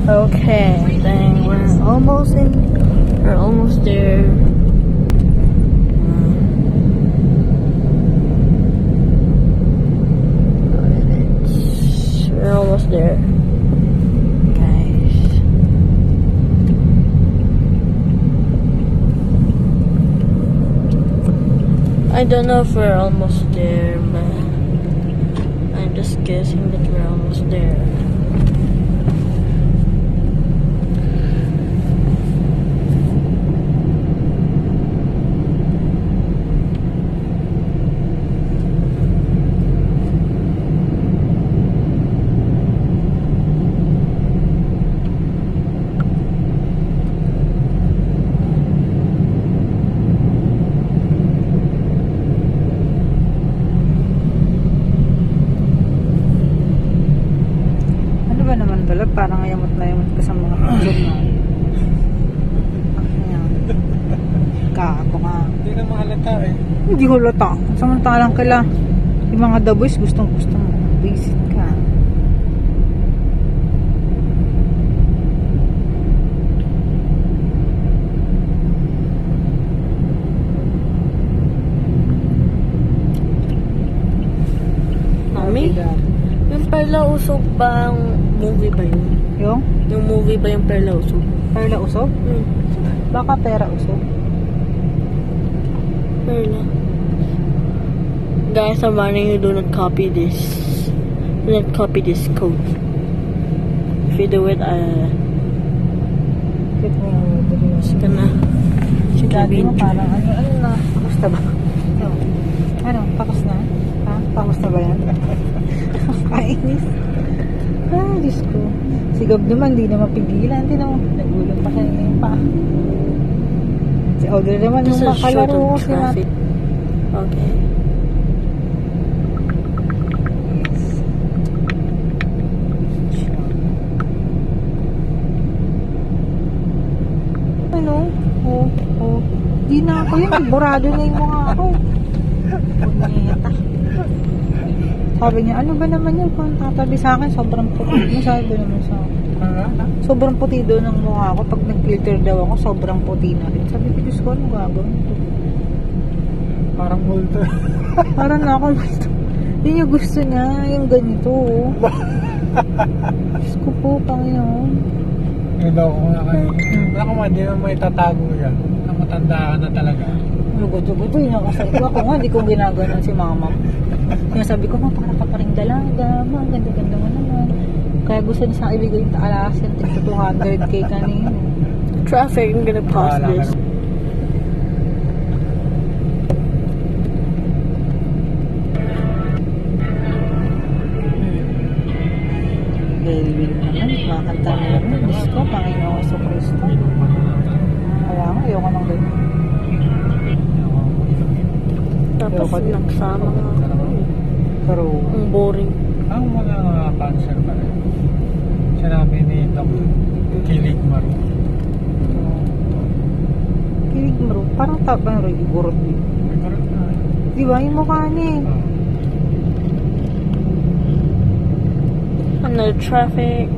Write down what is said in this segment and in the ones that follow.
Okay, then we're almost there. We're almost there, guys. I don't know if we're almost there, but I'm just guessing that we're almost there. Parang yamot na yamot ka sa mga pagod na. Ayan. Kako ka. Hindi na mahalata eh. Hindi hulata. Samantalang kala yung mga The Boys gustong mo. Visit ka. Mami? Yung Perla Usog bang movie ba yun? Yung movie ba yung Perla Usog? Perla Usog? Baka Pera Usog. Perla. Guys, I'm warning you, do not copy this. Do not copy this code. If you do it, Click mo yung video. Sige na. Si daddy mo parang ano na. Pakus na ba? Ano? Pakus na? Ha? Pakus na ba yan? Kainis. Diyos ko. Sigab naman, di na mapigilan. Hindi na nagulong pa siya yung pa. Si Audrey naman This yung is short makalaro on ko sila. traffic. Okay. Ano? Di na ako yun. Burado na yung mga ako. Punyeta. Sabi niya, ano ba naman yun? Kung tatabi sa akin, sobrang puti. Masabi naman sa akin. Sobrang puti doon ng mukha ko. Pag nag-filter daw ako, sobrang puti na rin. Sabi ko, Diyos ko, ano gagawin? Parang multo. Parang na ako multo. Yun yung gusto niya, yung ganito. Diyos ko po, Panginoon. Yung daw ko nga kayo. Ako man, di naman may tatago yan. Matanda ka na talaga. Lugot-lugot yun yung kasal ko. Ako nga, di ko ginaganon si mama. Sinasabi ko, ma, para ka pa rin dalaga. Ma, ganda-ganda mo naman. Kaya gusto niya sa ibigay yung taalas yung 200k kanina. Traffic, I'm gonna pause Wala this. ka Gailwin naman, makakanta na naman. Diyos ko, Panginoon sa Kristo. Kaya nga, ayoko nang ganyan. Tapos nagsama nga ako. Pero, Ang boring. Ang mga cancer pa rin. Sinabi ni Doc Kilig Maru. kilig mo rin. Parang tapang rin, igurot din. Di ba, yung mukha niya eh. Another traffic.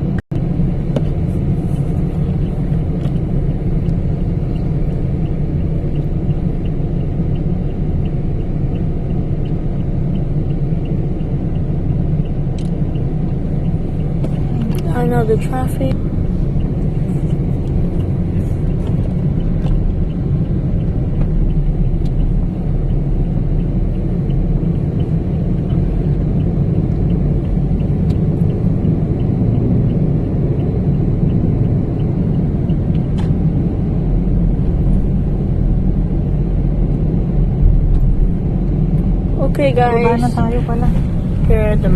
Another traffic. Okay, Baba na guys. tayo pala. Here are the